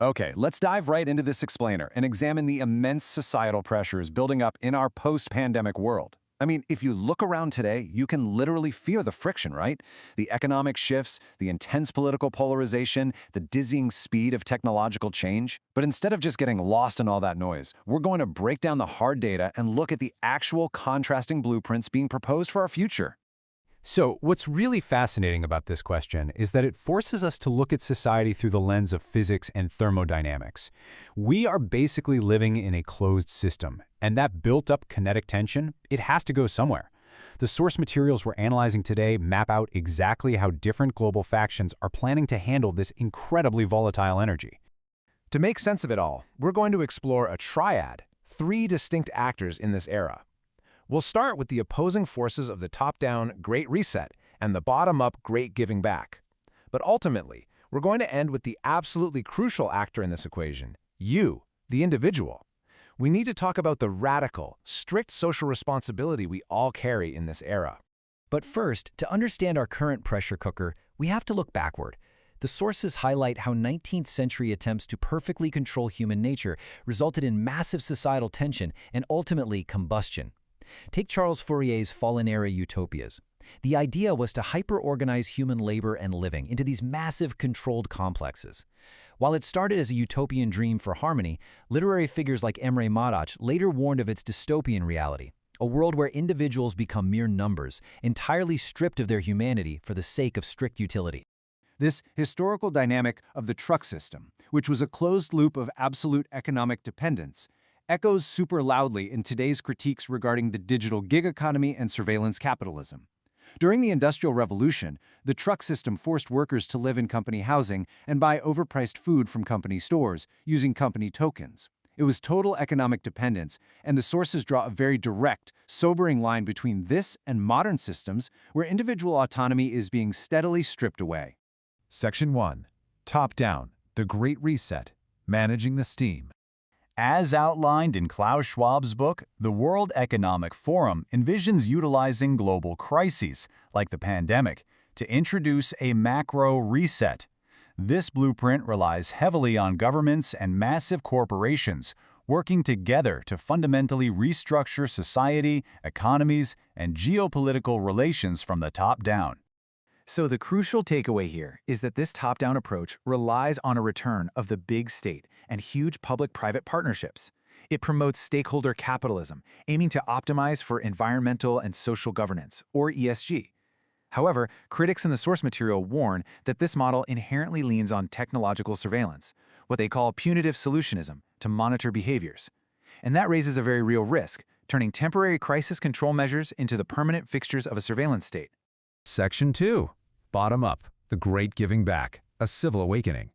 Okay, let's dive right into this explainer and examine the immense societal pressures building up in our post-pandemic world. I mean, if you look around today, you can literally feel the friction, right? The economic shifts, the intense political polarization, the dizzying speed of technological change. But instead of just getting lost in all that noise, we're going to break down the hard data and look at the actual contrasting blueprints being proposed for our future. So, what's really fascinating about this question is that it forces us to look at society through the lens of physics and thermodynamics. We are basically living in a closed system, and that built-up kinetic tension, it has to go somewhere. The source materials we're analyzing today map out exactly how different global factions are planning to handle this incredibly volatile energy. To make sense of it all, we're going to explore a triad, three distinct actors in this era. We'll start with the opposing forces of the top-down Great Reset and the bottom-up Great Giving Back. But ultimately, we're going to end with the absolutely crucial actor in this equation, you, the individual. We need to talk about the radical, strict social responsibility we all carry in this era. But first, to understand our current pressure cooker, we have to look backward. The sources highlight how 19th century attempts to perfectly control human nature resulted in massive societal tension and ultimately combustion. Take Charles Fourier's Phalanstery utopias. The idea was to hyper-organize human labor and living into these massive controlled complexes. While it started as a utopian dream for harmony, literary figures like Imre Madách later warned of its dystopian reality, a world where individuals become mere numbers, entirely stripped of their humanity for the sake of strict utility. This historical dynamic of the truck system, which was a closed loop of absolute economic dependence, echoes super loudly in today's critiques regarding the digital gig economy and surveillance capitalism. During the Industrial Revolution, the truck system forced workers to live in company housing and buy overpriced food from company stores using company tokens. It was total economic dependence, and the sources draw a very direct, sobering line between this and modern systems where individual autonomy is being steadily stripped away. Section 1. Top-down, the Great Reset, Managing the Steam. As outlined in Klaus Schwab's book, the World Economic Forum envisions utilizing global crises, like the pandemic, to introduce a macro reset. This blueprint relies heavily on governments and massive corporations working together to fundamentally restructure society, economies, and geopolitical relations from the top down. So the crucial takeaway here is that this top-down approach relies on a return of the big state and huge public-private partnerships. It promotes stakeholder capitalism, aiming to optimize for environmental and social governance, or ESG. However, critics in the source material warn that this model inherently leans on technological surveillance, what they call punitive solutionism, to monitor behaviors. And that raises a very real risk, turning temporary crisis control measures into the permanent fixtures of a surveillance state. Section 2. Bottom up, the Great Giving Back, a civil awakening.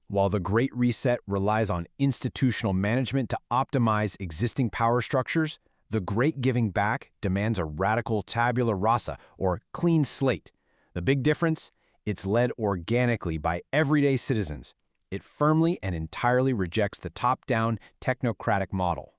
While the Great Reset relies on institutional management to optimize existing power structures, the Great Giving Back demands a radical tabula rasa, or clean slate. The big difference? It's led organically by everyday citizens. It firmly and entirely rejects the top-down technocratic model.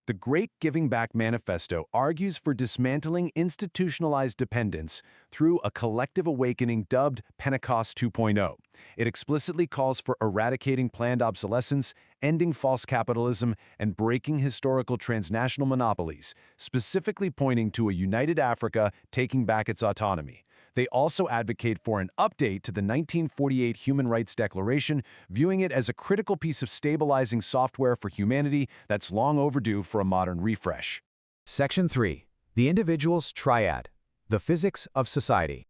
The Great Giving Back Manifesto argues for dismantling institutionalized dependence through a collective awakening dubbed Pentecost 2.0. It explicitly calls for eradicating planned obsolescence, ending false capitalism, and breaking historical transnational monopolies, specifically pointing to a united Africa taking back its autonomy. They also advocate for an update to the 1948 Human Rights Declaration, viewing it as a critical piece of stabilizing software for humanity that's long overdue for a modern refresh. Section 3. The Individual's Triad, the Physics of Society.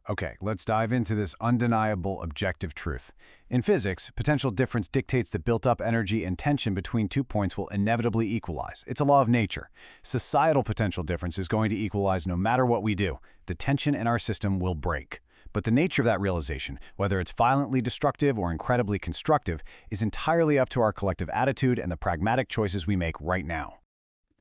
Okay, let's dive into this undeniable objective truth. In physics, potential difference dictates that built-up energy and tension between 2 points will inevitably equalize. It's a law of nature. Societal potential difference is going to equalize no matter what we do. The tension in our system will break. But the nature of that realization, whether it's violently destructive or incredibly constructive, is entirely up to our collective attitude and the pragmatic choices we make right now.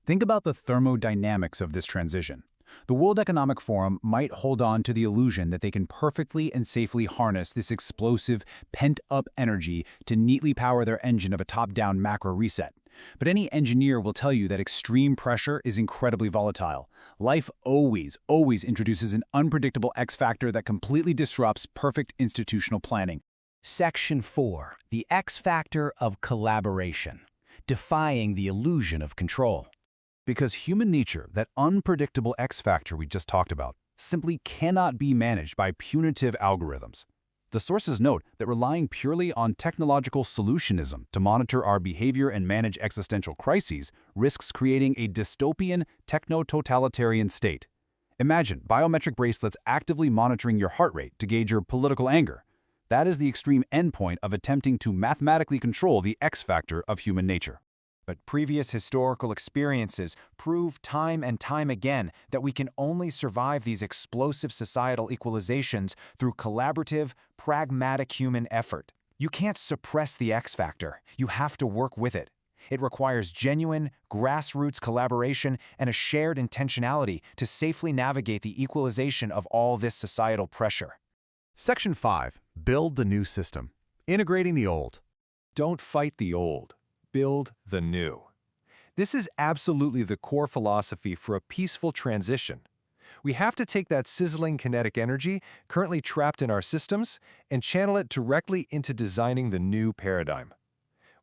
Think about the thermodynamics of this transition. The World Economic Forum might hold on to the illusion that they can perfectly and safely harness this explosive, pent-up energy to neatly power their engine of a top-down macro reset. But any engineer will tell you that extreme pressure is incredibly volatile. Life always introduces an unpredictable X factor that completely disrupts perfect institutional planning. Section 4. The X factor of collaboration. Defying the illusion of control. Because human nature, that unpredictable X factor we just talked about, simply cannot be managed by punitive algorithms. The sources note that relying purely on technological solutionism to monitor our behavior and manage existential crises risks creating a dystopian, techno-totalitarian state. Imagine biometric bracelets actively monitoring your heart rate to gauge your political anger. That is the extreme endpoint of attempting to mathematically control the X factor of human nature. But previous historical experiences prove time and time again that we can only survive these explosive societal equalizations through collaborative, pragmatic human effort. You can't suppress the X factor. You have to work with it. It requires genuine, grassroots collaboration and a shared intentionality to safely navigate the equalization of all this societal pressure. Section 5. Build the new system. Integrating the old. Don't fight the old. Build the new. This is absolutely the core philosophy for a peaceful transition. We have to take that sizzling kinetic energy currently trapped in our systems and channel it directly into designing the new paradigm.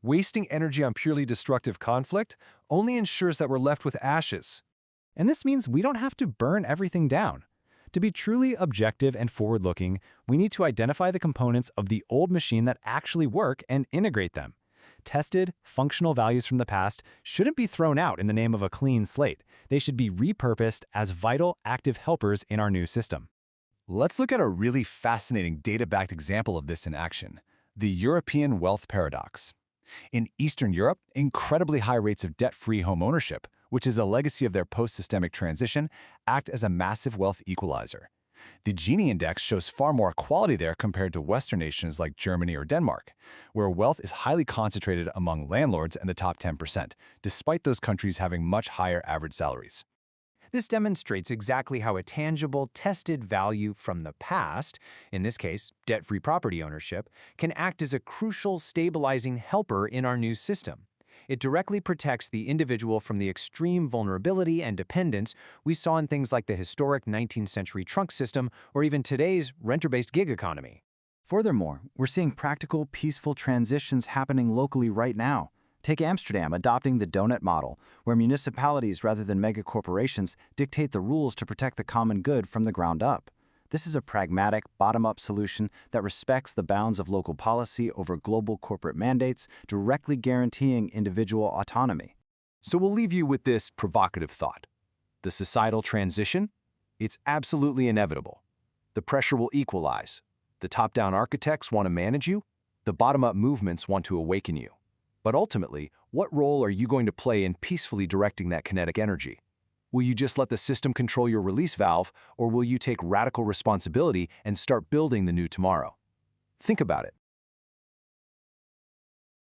Wasting energy on purely destructive conflict only ensures that we're left with ashes. And this means we don't have to burn everything down. To be truly objective and forward-looking, we need to identify the components of the old machine that actually work and integrate them. Tested, functional values from the past shouldn't be thrown out in the name of a clean slate. They should be repurposed as vital, active helpers in our new system. Let's look at a really fascinating data-backed example of this in action, the European wealth paradox. In Eastern Europe, incredibly high rates of debt-free home ownership, which is a legacy of their post-systemic transition, act as a massive wealth equalizer. The Gini index shows far more equality there compared to Western nations like Germany or Denmark, where wealth is highly concentrated among landlords and the top 10%, despite those countries having much higher average salaries. This demonstrates exactly how a tangible, tested value from the past, in this case, debt-free property ownership, can act as a crucial stabilizing helper in our new system. It directly protects the individual from the extreme vulnerability and dependence we saw in things like the historic 19th century trunk system or even today's renter-based gig economy. Furthermore, we're seeing practical, peaceful transitions happening locally right now. Take Amsterdam adopting the donut model, where municipalities rather than megacorporations dictate the rules to protect the common good from the ground up. This is a pragmatic, bottom-up solution that respects the bounds of local policy over global corporate mandates, directly guaranteeing individual autonomy. So we'll leave you with this provocative thought. The societal transition? It's absolutely inevitable. The pressure will equalize. The top-down architects want to manage you. The bottom-up movements want to awaken you. But ultimately, what role are you going to play in peacefully directing that kinetic energy? Will you just let the system control your release valve, or will you take radical responsibility and start building the new tomorrow? Think about it.